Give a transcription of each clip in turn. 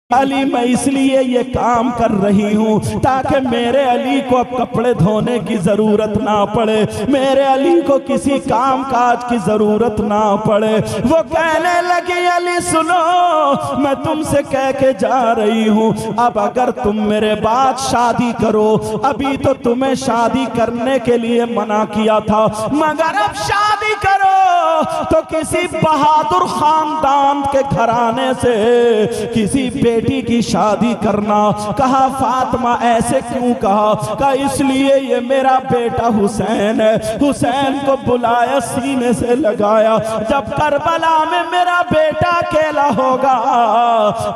अली मैं इसलिए ये काम कर रही हूँ ताकि मेरे अली को अब कपड़े धोने की जरूरत ना पड़े, मेरे अली को किसी काम काज की जरूरत ना पड़े। वो कहने लगी अली सुनो, मैं तुमसे कह के जा रही हूँ, अब अगर तुम मेरे बाद शादी करो, अभी तो तुम्हें शादी करने के लिए मना किया था, मगर अब शादी करो तो किसी बहादुर खानदान के घराने से किसी बेटी की शादी करना। कहा फातिमा ऐसे क्यों कहा इसलिए ये मेरा बेटा हुसैन है। हुसैन को बुलाया, सीने से लगाया, जब करबला में मेरा बेटा अकेला होगा,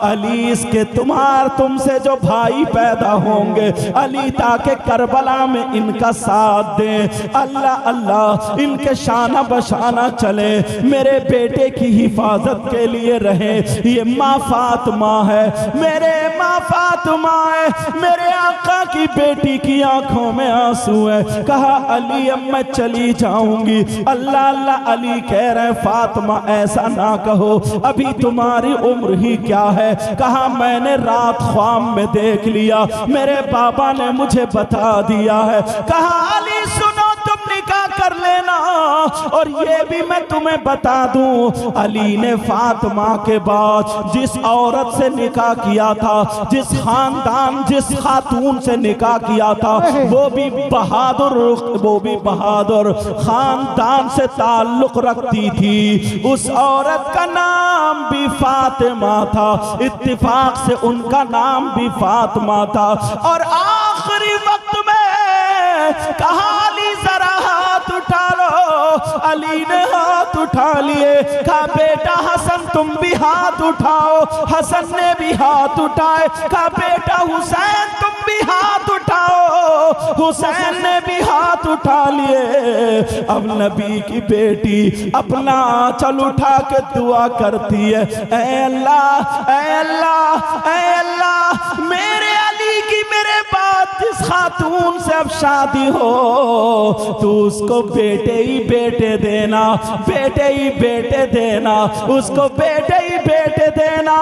अली इसके तुमसे जो भाई पैदा होंगे, अली ताकि करबला में इनका साथ दे, अल्लाह अल्लाह इनके शाना बशाना चले, मेरे बेटे की हिफाजत के लिए रहे। ये माँ फातिमा है, मेरे माँ फातिमा है, मेरे आका की बेटी की आंखों में आंसू है। कहा अली अब मैं चली जाऊंगी। अल्लाह अल्लाह अली कह रहे फातिमा ऐसा ना कहो, अभी तुम्हारी उम्र ही क्या है। कहा मैंने रात ख्वाब में देख लिया, मेरे बाबा ने मुझे बता दिया है। कहा अली सुनो तुम निकाह कर लेना, और ये भी मैं तुम्हें बता दूं, अली ने फातिमा के बाद जिस औरत से निकाह किया था, जिस खानदान जिस खातून से निकाह किया था, वो भी बहादुर खानदान से ताल्लुक रखती थी। उस औरत का नाम भी फातिमा था, इत्तिफाक से उनका नाम भी फातिमा था। और आखिरी वक्त में कहा अली जरा हाथ उठा लो, अली ने हाथ उठा लिए। कहा बेटा हसन तुम भी हाथ उठाओ, हसन ने भी हाथ उठाए। कहा बेटा हुसैन तुम भी हाथ उठाओ, हुसैन ने भी हाथ उठा लिए। अब नबी की बेटी अपना आंचल उठा के दुआ करती है, ऐ अल्लाह ऐ अल्लाह ऐ अल्लाह, मेरे अली की मेरे बाद जिस खातून से अब शादी हो, तू उसको बेटे ही बेटे देना, बेटे ही बेटे देना, उसको बेटे ही बेटे देना।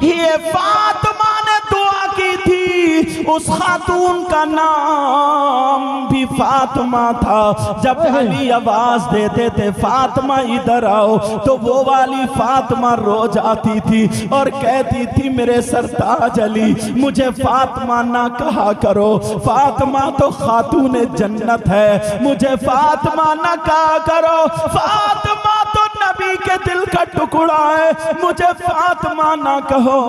ये फातिमा ने दुआ की थी, उस खातून का नाम भी फातिमा था। जब अली आवाज देते थे फातिमा इधर आओ, तो वो वाली फातिमा रो जाती थी और कहती थी मेरे सरताज अली मुझे फातिमा ना कहा करो, फातिमा तो खातून जन्नत है, मुझे फातिमा ना कहा करो, फातिमा तो नबी के दिल का टुकड़ा है, मुझे फातिमा ना कहो।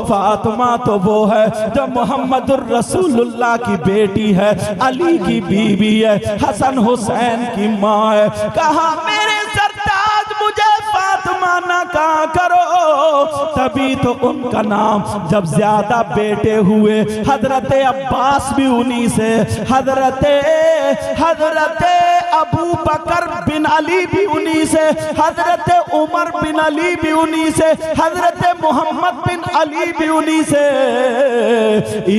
फातिमा तो वो है जो मोहम्मदुर रसूलुल्लाह की बेटी है, अली की बीवी है, हसन हुसैन की माँ है। कहा मेरे सरताज मुझे फातिमा ना कहा करो। तभी तो उनका नाम जब ज्यादा बेटे हुए, हजरत अब्बास भी उन्हीं से, हजरत अबू बकर बिन अली भी उन्हीं से, हजरत उमर बिन अली भी उन्हीं से, हजरत मोहम्मद बिन अली भी उन्हीं से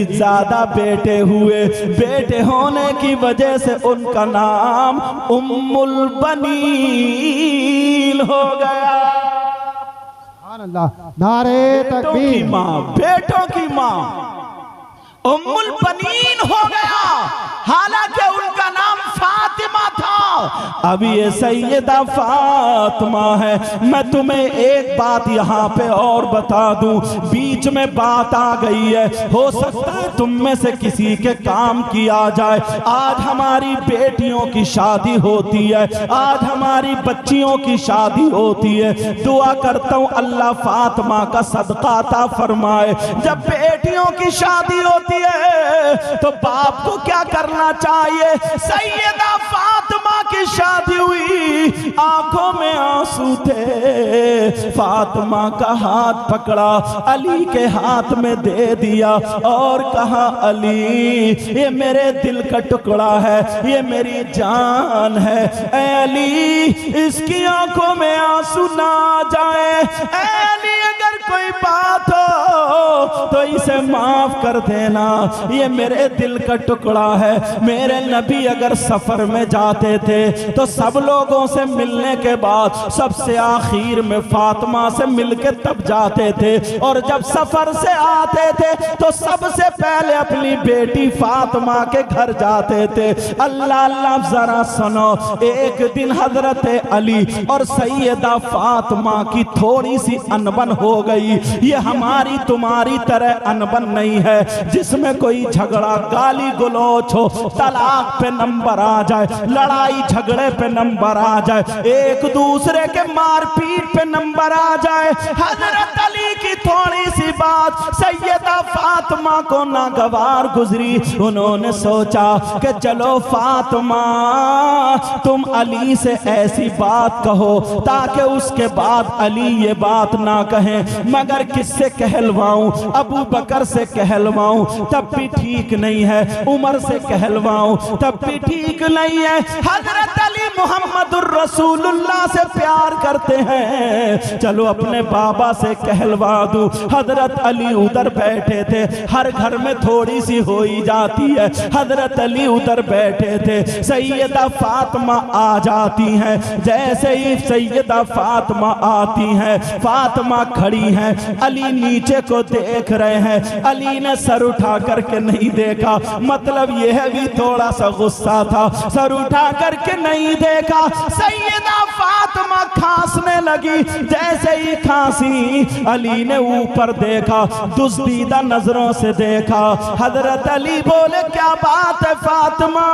ज्यादा बेटे हुए। बेटे होने की वजह से उनका नाम उम्मुल बनीन हो गया। नारे तकबीर, बेटों की माँ उम्मुल बनीन हो गया, हालांकि उनका नाम फातिमा था। अब ये सैयदा फातिमा है। मैं तुम्हें एक बात यहाँ पे और बता दूं, बीच में बात आ गई है, हो सकता है तुम में से किसी के काम की आ जाए। आज हमारी बेटियों की शादी होती है, आज हमारी बच्चियों की शादी होती है। दुआ करता हूँ अल्लाह फातिमा का सदका अता फरमाए। जब बेटियों की शादी होती है तो बाप को क्या करना चाहिए? सैयदा फातिमा की शादी हुई, आंखों में आंसू थे, फातिमा का हाथ पकड़ा, अली के हाथ में दे दिया और कहा अली ये मेरे दिल का टुकड़ा है, ये मेरी जान है, ऐ अली इसकी आंखों में आंसू ना जाए, ऐ अली अगर कोई बात हो तो इसे माफ माफ कर देना, ये मेरे दिल का टुकड़ा है। मेरे नबी अगर सफर में जाते थे तो सब लोगों से मिलने के बाद सबसे आखिर में फातिमा से मिलके तब जाते थे, और जब सफर से आते थे तो सबसे पहले अपनी बेटी फातिमा के घर जाते थे। अल्लाह अल्लाह जरा सुनो, एक दिन हजरत अली और सैयदा फातिमा की थोड़ी सी अनबन हो गई। ये हमारी तुम्हारी तरह अनबन नहीं है जिसमें कोई झगड़ा गाली गलौच हो, तलाक पे नंबर आ जाए, लड़ाई झगड़े पे नंबर आ जाए, एक दूसरे के मारपीट पे नंबर आ जाए। हजरत अली की थोड़ी सी बात सैयदा फातिमा को नागवार गुजरी। उन्होंने सोचा कि चलो फातिमा तुम अली से ऐसी बात कहो ताकि उसके बाद अली ये बात ना कहें, मगर किससे कहलवाऊं? अबू बकर से कहलवाऊं तब भी ठीक नहीं है, उमर से कहलवाऊं तब भी ठीक नहीं है। हजरत अली मुहम्मदुर रसूलुल्लाह से प्यार करते हैं, चलो अपने बाबा से कहलवा दूं। हजरत अली उधर बैठे थे, हर घर में थोड़ी सी हो ही जाती है। हजरत अली उधर बैठे थे, सैयदा फातिमा आ जाती हैं। जैसे ही सैयदा फातिमा आती हैं, फातिमा खड़ी हैं, अली नीचे को देख रहे हैं। अली ने सर उठा करके नहीं देखा, मतलब यह भी थोड़ा सा गुस्सा था, सर उठा करके नहीं देखा। सैयदा फातिमा खांसने लगी, जैसे ही खांसी अली ने ऊपर देखा, दुस्तीदा नजरों से देखा। हजरत अली बोले क्या बात है फातिमा?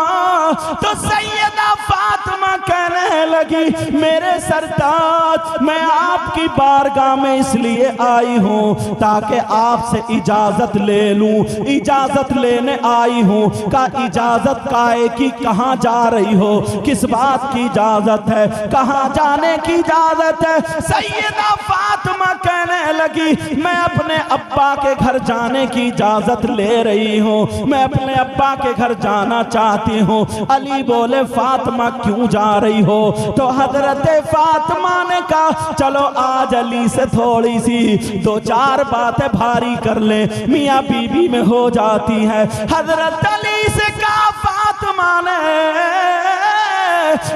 तो सैयदा फातिमा कहने लगी मेरे सरताज, मैं आपकी बारगाह में इसलिए आई हूँ ताकि आपसे इजाजत ले लूं, इजाजत लेने आई हूँ। का इजाजत काहे की? कहाँ जा रही हो? किस बात की इजाजत है? कहाँ जाने की इजाजत है? सैयदा फातिमा कहने लगी मैं अपने अब्बा के घर जाने की इजाजत ले रही हूँ, मैं अपने अब्बा के घर जाना चाहती हूँ। अली बोले फातिमा क्यों जा रही हो? तो हजरत फातिमा ने कहा चलो आज अली से थोड़ी सी दो चार बातें भारी कर ले, मियाँ बीबी में हो जाती है। हजरत अली से कहा फातिमा ने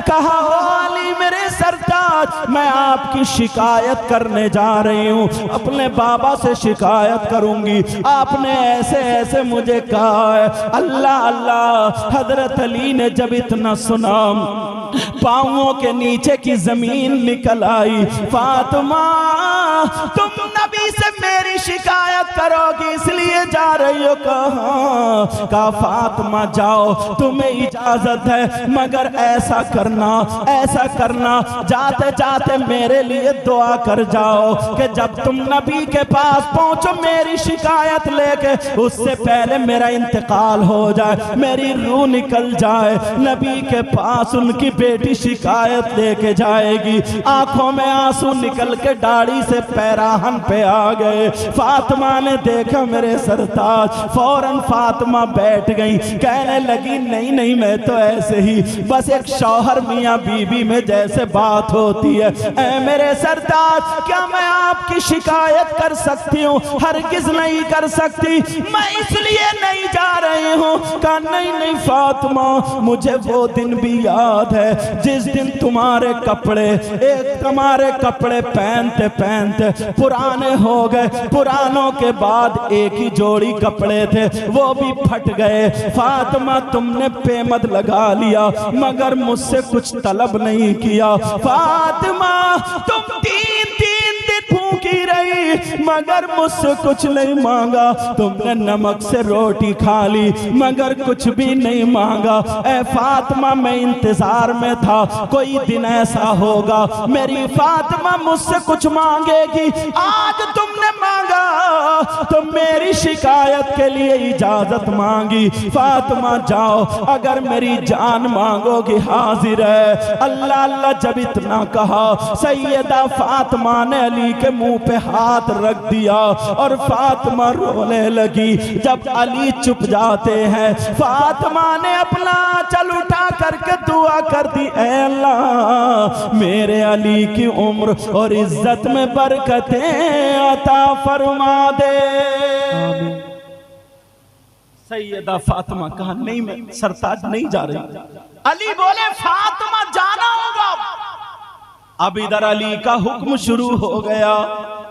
कहा अली मेरे सरताज मैं आपकी शिकायत करने जा रही हूँ, अपने बाबा से शिकायत करूंगी, आपने ऐसे ऐसे मुझे कहा है। अल्लाह अल्लाह। हजरत अली ने जब इतना सुना पांवों के नीचे की जमीन निकल आई। फातिमा तुम नबी से मेरी शिकायत करोगी इसलिए जा रही हो? कहा फातिमा जाओ तुम्हें इजाजत है, मगर ऐसा करना जाते जाते मेरे लिए दुआ कर जाओ कि जब तुम नबी के पास पहुंचो मेरी शिकायत लेके, उससे पहले मेरा इंतकाल हो जाए, मेरी रूह निकल जाए। नबी के पास उनकी बेटी शिकायत लेके जाएगी। आंखों में आंसू निकल के दाढ़ी से पैराहन पे आ गए। फातिमा ने देखा मेरे सरताज, फौरन फातिमा बैठ गई, कहने लगी नहीं नहीं मैं तो ऐसे ही बस एक शौहर मियाँ बीबी में जैसे बात होती है। ऐ मेरे सरताज क्या मैं आपकी शिकायत कर सकती हूँ? हरगिज़ नहीं कर सकती, मैं इसलिए नहीं जा रही हूँ। कहा नहीं नहीं फातिमा मुझे वो दिन भी याद है जिस दिन तुम्हारे कपड़े पहनते पहनते पुराने हो गए, पुरानों के बाद एक ही जोड़ी कपड़े थे वो भी फट गए। फातिमा तुमने पेमद लगा लिया मगर मुझसे कुछ तलब नहीं किया। फातिमा तुम तीन दिन भूखी रही मगर मुझसे कुछ नहीं मांगा, तुमने नमक से रोटी खा ली मगर कुछ भी नहीं मांगा। ऐ फातिमा मैं इंतजार में था कोई दिन ऐसा होगा मेरी फातिमा मुझसे कुछ मांगेगी, आज तुमने मांगा तो मेरी शिकायत के लिए इजाजत मांगी। फातिमा जाओ अगर मेरी जान मांगोगी हाजिर है। अल्लाह अल्लाह जब इतना कहा सैयदा फातिमा ने अली के मुंह पे हाथ रख दिया और फातिमा रोने लगी। जब अली चुप जाते हैं फातिमा ने अपना चल उठा करके दुआ कर दी, ऐ अल्लाह मेरे अली की उम्र और इज्जत में बरकतें अता फरमा दे। सैयदा फातिमा कहा नहीं, मैं सरताज नहीं जा रही। अली बोले फातिमा जाना होगा। अब इधर अली का हुक्म शुरू हो गया।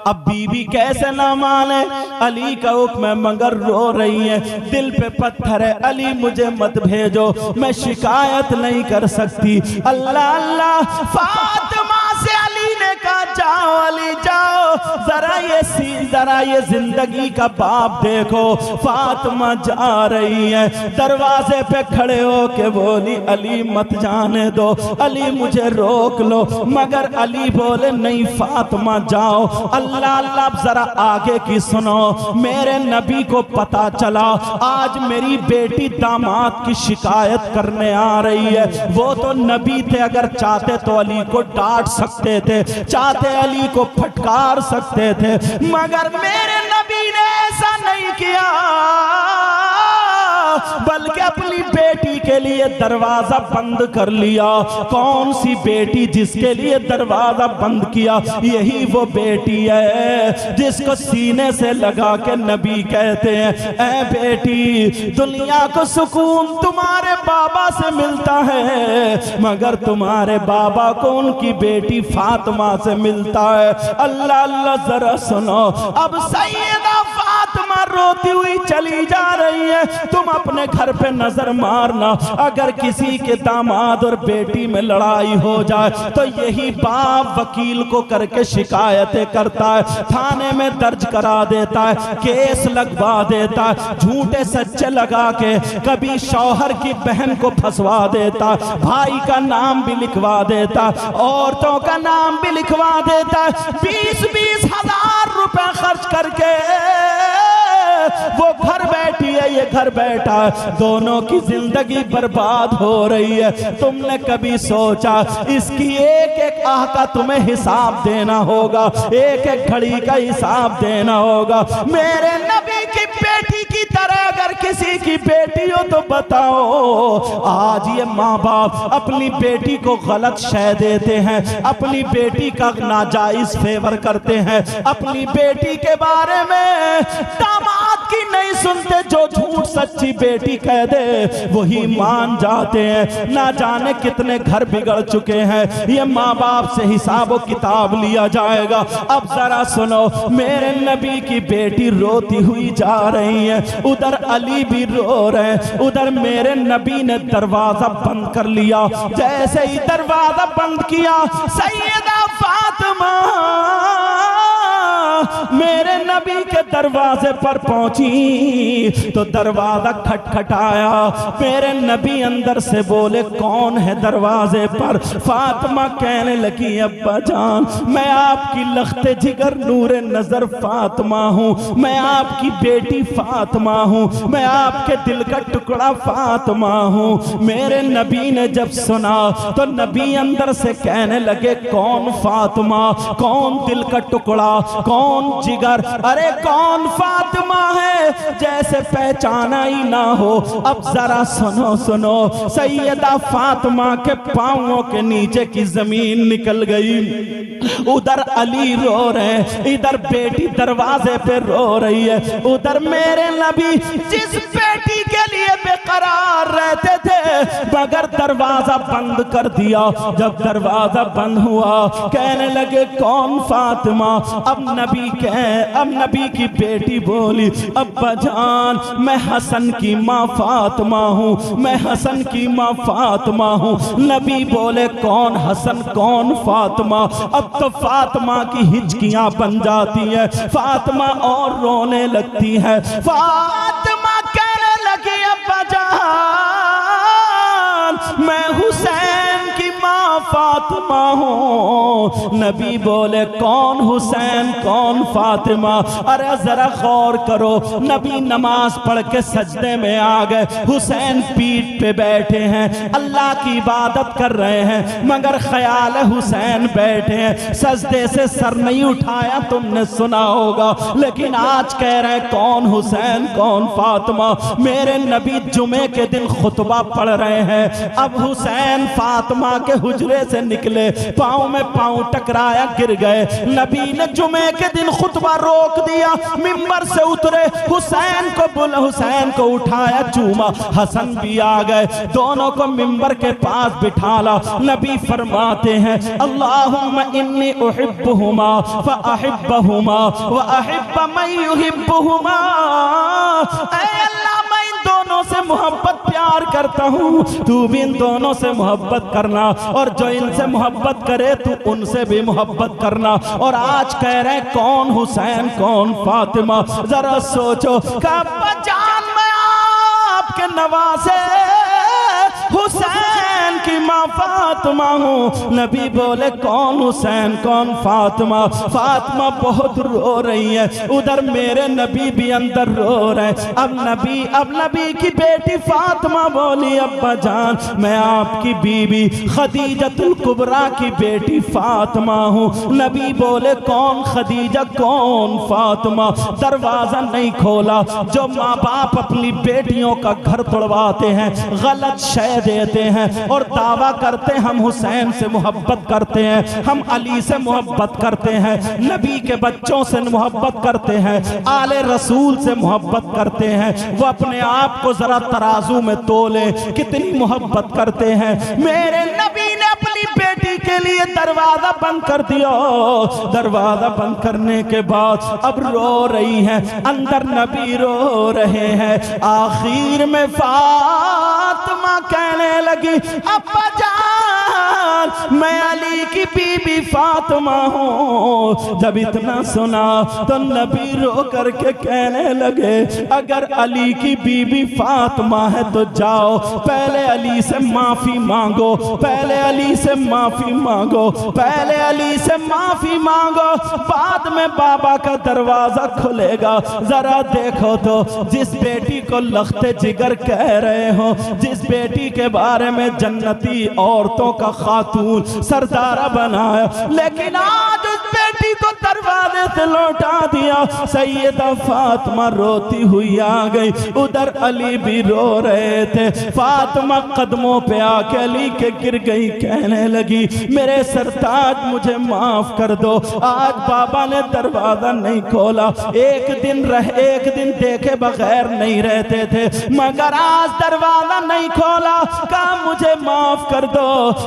अब बीबी कैसे ना माने, अली का हुक्म है मगर रो रही है, दिल पे पत्थर है। अली मुझे मत भेजो, मैं शिकायत नहीं कर सकती। अल्लाह अल्लाह, फातिमा से अली ने कहा जाओ अली जाओ, जरा ये जिंदगी का बाप देखो। फातिमा जा रही है, दरवाजे पे खड़े हो के बोली अली मत जाने दो, अली मुझे रोक लो। मगर अली बोले नहीं फातिमा जाओ। अल्लाह अल्लाह, जरा आगे की सुनो। मेरे नबी को पता चला आज मेरी बेटी दामाद की शिकायत करने आ रही है। वो तो नबी थे, अगर चाहते तो अली को डांट सकते थे, चाहते अली को फटकार सकते थे, मगर मेरे नबी ने ऐसा नहीं किया, बल्कि अपनी बेटी के लिए दरवाजा बंद कर लिया। कौन सी बेटी जिसके लिए दरवाजा बंद किया? यही वो बेटी है जिसको सीने से लगा के नबी कहते हैं, ऐ बेटी दुनिया को सुकून तुम्हारे बाबा से मिलता है, मगर तुम्हारे बाबा को उनकी बेटी फातिमा से मिलता है। अल्लाह अल्लाह, जरा सुनो। अब सैयदा फातिमा रोती हुई चली जा रही है। तुम अपने घर पे नजर मारना, अगर किसी के दामाद और बेटी में लड़ाई हो जाए तो यही बाप वकील को करके शिकायतें करता है, थाने में दर्ज करा देता है, केस लगवा देता है, झूठे सच्चे लगा के कभी शौहर की बहन को फंसवा देता है, भाई का नाम भी लिखवा देता है, औरतों का नाम भी लिखवा देता है। 20-20 हजार रुपए खर्च करके वो घर बैठी है, ये घर बैठा है, दोनों की जिंदगी बर्बाद हो रही है। तुमने कभी सोचा इसकी एक एक आह का तुम्हें हिसाब देना होगा, एक एक घड़ी का हिसाब देना होगा। मेरे नबी की बेटी की तरह अगर किसी की बेटी हो तो बताओ। आज ये माँ बाप अपनी बेटी को गलत शय देते हैं, अपनी बेटी का नाजायज फेवर करते हैं, अपनी बेटी के बारे में दामाद की नहीं सुनते, जो झूठ सच्ची बेटी कह दे वही मान जाते हैं। ना जाने कितने घर बिगड़ चुके हैं, ये माँ बाप से हिसाब किताब लिया जाएगा। अब जरा सुनो, मेरे नबी की बेटी रोती हुई जा रही है, उधर अली भी रो रहे हैं, उधर मेरे नबी ने दरवाजा बंद कर लिया। जैसे ही दरवाजा बंद किया, सैयदा फातिमा मेरे नबी के दरवाजे पर पहुंची तो दरवाजा खटखटाया। मेरे नबी अंदर से बोले कौन है दरवाजे पर? फातिमा कहने लगी अब्बा जान, मैं आपकी लख्ते जिगर नूरे नजर फातिमा हूँ, मैं आपकी बेटी फातिमा हूँ, मैं आपके दिल का टुकड़ा फातिमा हूँ। मेरे नबी ने जब सुना तो नबी अंदर से कहने लगे कौन फातिमा, कौन दिल का टुकड़ा, कौन जिगर, अरे कौन फातिमा है जैसे पहचाना ही ना हो। अब जरा सुनो सुनो, सैयदा फातिमा के पांवों के नीचे की जमीन निकल गई। उधर अली रो रहे, इधर बेटी दरवाजे पे रो रही है, उधर मेरे नबी जिस बेटी के लिए बेकरार रहते थे मगर दरवाजा बंद कर दिया। जब दरवाजा बंद हुआ कहने लगे कौन फातिमा? अब नबी की बेटी बोली अब्बा जान, मैं हसन की माँ फातिमा हूँ, मैं हसन की माँ फातिमा हूँ। नबी बोले कौन हसन कौन फातिमा? अब तो फातिमा की हिचकियाँ बन जाती है, फातिमा और रोने लगती है। फातिमा कहने लगी अब्बा जान, मैं हुसैन की माँ फातिमा हूँ। नबी बोले कौन हुसैन कौन फातिमा? अरे जरा गौर करो, नबी नमाज पढ़ के सजदे में आ गए, हुसैन पीठ पे बैठे हैं, अल्लाह की इबादत कर रहे हैं, मगर ख्याल है हुसैन बैठे हैं, सजदे से सर नहीं उठाया, तुमने सुना होगा। लेकिन आज कह रहे कौन हुसैन कौन फातिमा? मेरे नबी जुमे के दिन खुतबा पढ़ रहे हैं। अब हुसैन फातिमा के हुजरे से निकले, पाँव में पाँव पांव टकराया, गिर गए। नबी ने जुमे के दिन खुतबा रोक दिया, मिंबर से उतरे, हुसैन को उठाया, चूमा। हसन भी आ गए, दोनों को मिंबर के पास बिठाला। नबी फरमाते हैं अल्लाहुम्मा इन्नी उहिब्बुहुमा व अहिब्बुहुमा व अहिब्ब मन युहिब्बुहुमा। ऐ अल्लाह, मैं इन दोनों से मोहब्बत प्यार करता हूँ, तू भी इन दोनों से मोहब्बत करना, और जो इनसे मोहब्बत करे तू उनसे भी मोहब्बत करना। और आज कह रहे कौन हुसैन कौन फातिमा, जरा सोचो। अब्बा जान मैं आपके नवासे हुसैन की माँ फातिमा हूँ। नबी बोले कौन हुसैन कौन फातिमा। फातिमा बहुत रो रही है, उधर मेरे नबी भी अंदर रो रहे। अब नबी की बेटी फातिमा बोली अब्बा जान मैं आपकी बीबी खदीजतुल कुबरा की बेटी फातिमा हूँ। नबी बोले कौन खदीजा कौन फातिमा। दरवाजा नहीं खोला। जो माँ बाप अपनी बेटियों का घर तोड़वाते हैं, गलत शय देते हैं और दावा करते हैं हम हुसैन से मोहब्बत करते हैं, हम अली से मोहब्बत करते हैं, नबी के बच्चों से मोहब्बत करते हैं, आले रसूल से मोहब्बत करते हैं, वो अपने आप को जरा तराजू में तोले कितनी मोहब्बत करते हैं। मेरे नबी ने अपनी बेटी के लिए दरवाजा बंद कर दिया। दरवाजा बंद करने के बाद अब रो रही है, अंदर नबी रो रहे हैं। आखिर में फातिमा कहने लगी अब्बा जान मैं अली की बीबी फातिमा हूँ। जब इतना सुना तो नबी रो करके कहने लगे अगर अली की बीबी फातिमा है तो जाओ पहले अली से माफी मांगो, पहले अली से माफी मांगो, पहले अली से माफी मांगो, बाद में बाबा का दरवाजा खुलेगा। जरा देखो तो जिस बेटी को लख्ते जिगर कह रहे हो, जिस बेटी के बारे में जन्नती औरतों का खातून सरदारा बनाया, लेकिन आज उस बेटी को दरवाजे से लौटा दिया। सैयदा फातिमा रोती हुई आ गई, उधर अली भी रो रहे थे। फातिमा कदमों पे आके अली के गिर गई, कहने लगी मेरे सरताज मुझे माफ कर दो, आज बाबा ने दरवाजा नहीं खोला। एक दिन देखे बगैर नहीं रहते थे, मगर आज दरवाजा नहीं खोला, कहा मुझे माफ कर दो।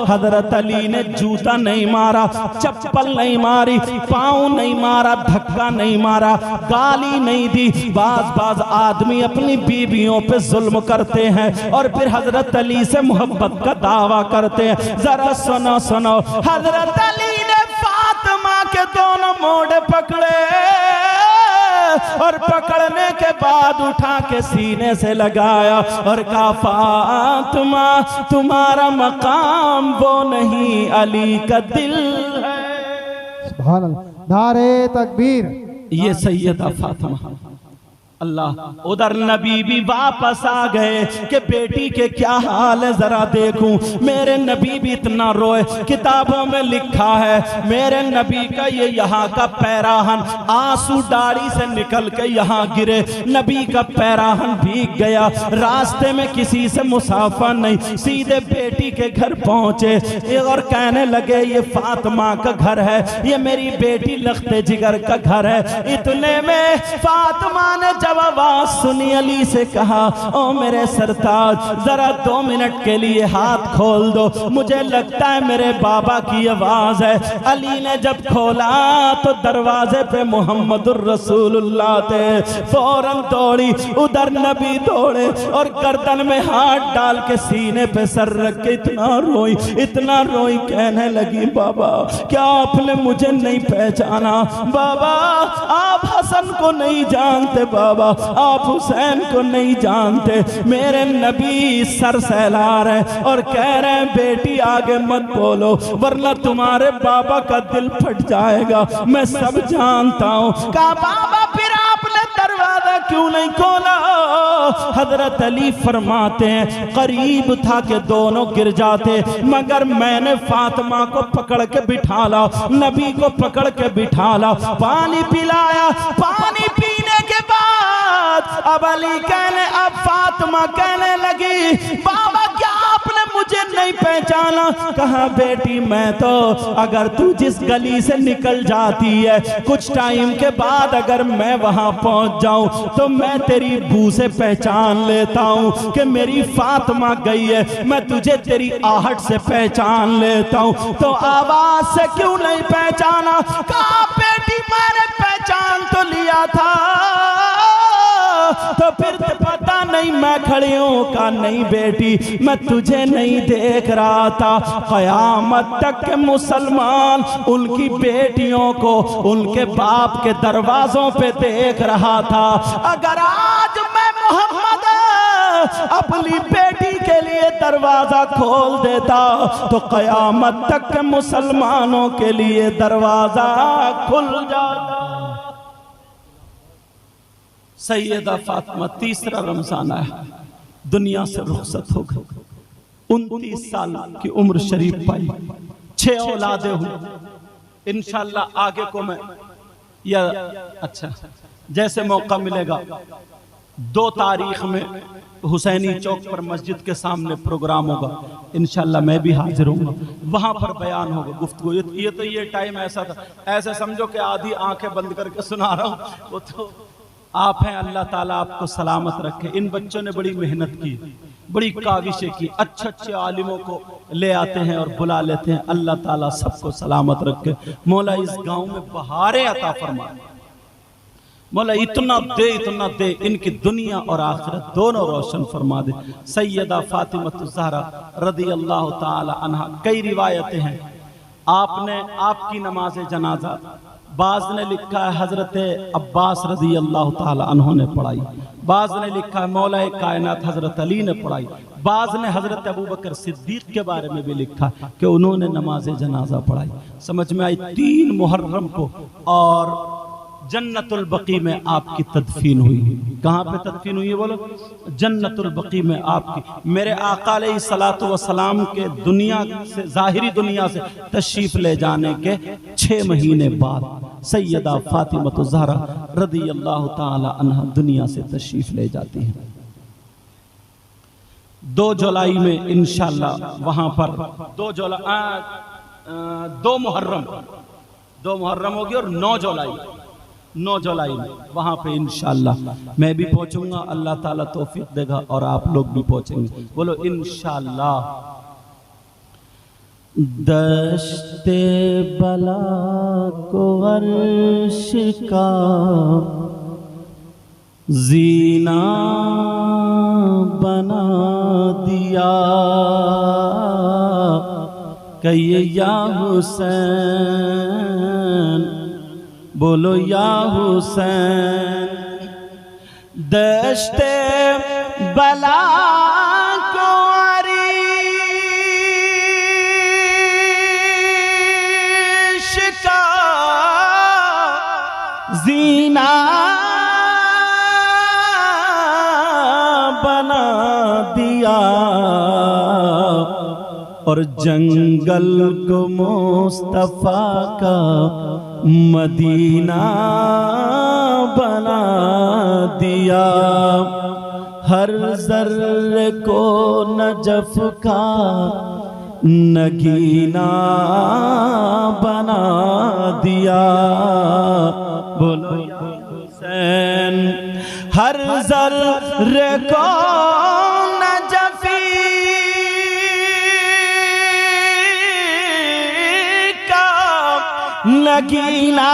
हजरत अली ने जूता नहीं मारा, चप्पल नहीं मारी, पाँव नहीं मारा, धक्का नहीं मारा, गाली नहीं दी। बाज आदमी अपनी बीवियों पे जुल्म करते हैं और फिर हजरत अली से मोहब्बत का दावा करते हैं। जरा सुनो सुनो, हजरत अली ने फातिमा के दोनों मोड़ पकड़े और पकड़ने के बाद उठा के सीने से लगाया और कहा फातिमा तुम्हारा मकाम वो नहीं अली का दिल है। सुभान अल्लाह, नारे तकबीर। ये सैयदा फातिमा। अल्लाह, उधर नबी भी वापस आ गए कि बेटी के क्या हाल है जरा देखूं। मेरे नबी भी इतना रोए, किताबों में लिखा है मेरे नबी का ये यहाँ का पैराहन आंसू दाढ़ी से निकल के यहाँ गिरे, नबी का पैराहन भीग गया। रास्ते में किसी से मुसाफा नहीं, सीधे बेटी के घर पहुंचे और कहने लगे ये फातिमा का घर है, ये मेरी बेटी लख्ते जिगर का घर है। इतने में फातिमा ने जब आवाज सुनी अली से कहा ओ मेरे सरताज जरा 2 मिनट के लिए हाथ खोल दो, मुझे लगता है मेरे बाबा की आवाज है। अली ने जब खोला तो दरवाजे पे मोहम्मदुर रसूलुल्लाह थे। फौरन दौड़ी, उधर नबी दौड़े और गर्दन में हाथ डाल के सीने पे सर रख के इतना रोई, कहने लगी बाबा क्या आपने मुझे नहीं पहचाना? बाबा आप हसन को नहीं जानते, बाबा आप हुसैन को नहीं जानते। मेरे नबी सर सहला रहे और कह रहे हैं बेटी आगे मत बोलो वरना तुम्हारे बाबा का दिल फट जाएगा, मैं सब जानता हूँ। कहा बाबा फिर आपने दरवाजा क्यों नहीं खोला? हजरत अली फरमाते हैं करीब था कि दोनों गिर जाते, मगर मैंने फातिमा को पकड़ के बिठाला, नबी को पकड़ के बिठाला, पानी पिलाया। पानी पीने के अब अली कहने, अब फातिमा कहने लगी बाबा क्या आपने मुझे नहीं पहचाना? कहा बेटी मैं तो, अगर तू जिस गली से निकल जाती है कुछ टाइम के बाद अगर मैं वहां पहुंच जाऊं तो मैं तेरी बू से पहचान लेता हूं कि मेरी फातिमा गई है, मैं तुझे तेरी आहट से पहचान लेता हूं, तो आवाज से क्यों नहीं पहचाना? कहा बेटी मैंने पहचान तो लिया था, तो फिर तो पता नहीं मैं खड़ी हूं। का नहीं बेटी मैं तुझे नहीं देख रहा था, कयामत तक के मुसलमान उनकी बेटियों को उनके बाप के दरवाजों पे देख रहा था। अगर आज मैं मोहम्मद अपनी बेटी के लिए दरवाजा खोल देता तो कयामत तक के मुसलमानों के लिए दरवाजा खुल जाता। सैयदा फातिमा तीसरा रमजान आया, दुनिया से रुखसत हो गई, 29 साल की उम्र शरीफ पाई, 6 औलादे हुई। इंशाल्लाह आगे को मैं या अच्छा जैसे मौका मिलेगा 2 तारीख में हुसैनी चौक पर मस्जिद के सामने प्रोग्राम होगा, इंशाल्लाह मैं भी हाजिर हूँ, वहाँ पर बयान होगा, गुफ्तगू। ये टाइम ऐसा था, ऐसे समझो कि आधी आंखें बंद करके सुना रहा हूँ, वो तो आप हैं। अल्लाह ताला आपको सलामत रखे। इन बच्चों ने बड़ी मेहनत की, बड़ी काविशें की, अच्छे अच्छे आलिमों को ले आते हैं और बुला लेते हैं। अल्लाह ताला सबको सलामत रखे। मौला इस गांव में बहारें अता फरमा, मौला इतना दे इनकी दुनिया और आखिरत दोनों रोशन फरमा दे। सैयदा फातिमा ज़हरा रदी अल्लाह ताला अन्हा, कई रिवायतें हैं, आपने आपकी नमाज जनाजा बाज ने लिखा है हजरत अब्बास रजी अल्लाह ताला अन्हु ने पढ़ाई, बाज ने लिखा है मौला कायनात हजरत अली ने पढ़ाई, बाज ने हजरत अबू बकर सिद्दीक के बारे में भी लिखा कि उन्होंने नमाज जनाजा पढ़ाई। समझ में आई। 3 मुहर्रम को और जन्नतुल बकी में आपकी तदफीन हुई। कहाँ पे तदफीन हुई है बोलो? जन्नतुल बकी में आपकी। मेरे आका अलैहिस्सलातु वस्सलाम के दुनिया से, जाहिरी दुनिया से तशरीफ ले जाने के 6 महीने बाद सैयदा फातिमा ज़हरा रदी अल्लाह ताला अन्हा दुनिया से तशरीफ ले जाती हैं। 2 जुलाई में इंशाल्लाह वहाँ पर 2 मुहर्रम होगी और 9 जुलाई में वहाँ पे इंशाल्लाह मैं भी पहुँचूंगा। अल्लाह ताला तौफीक देगा और आप लोग भी पहुँचेंगे। बोलो इंशाल्लाह। दश्ते बला को अर्श का जीना बना दिया, कहिए या हुसैन, बोलो या हुसैन। दश्ते बला को अर्श का जीना बना दिया और जंगल को मुस्तफा का मदीना बना दिया। हर जर्रे को नजफ का नगीना बना दिया। बोलो हुसैन। हर जर्रे को नजफी का नगीना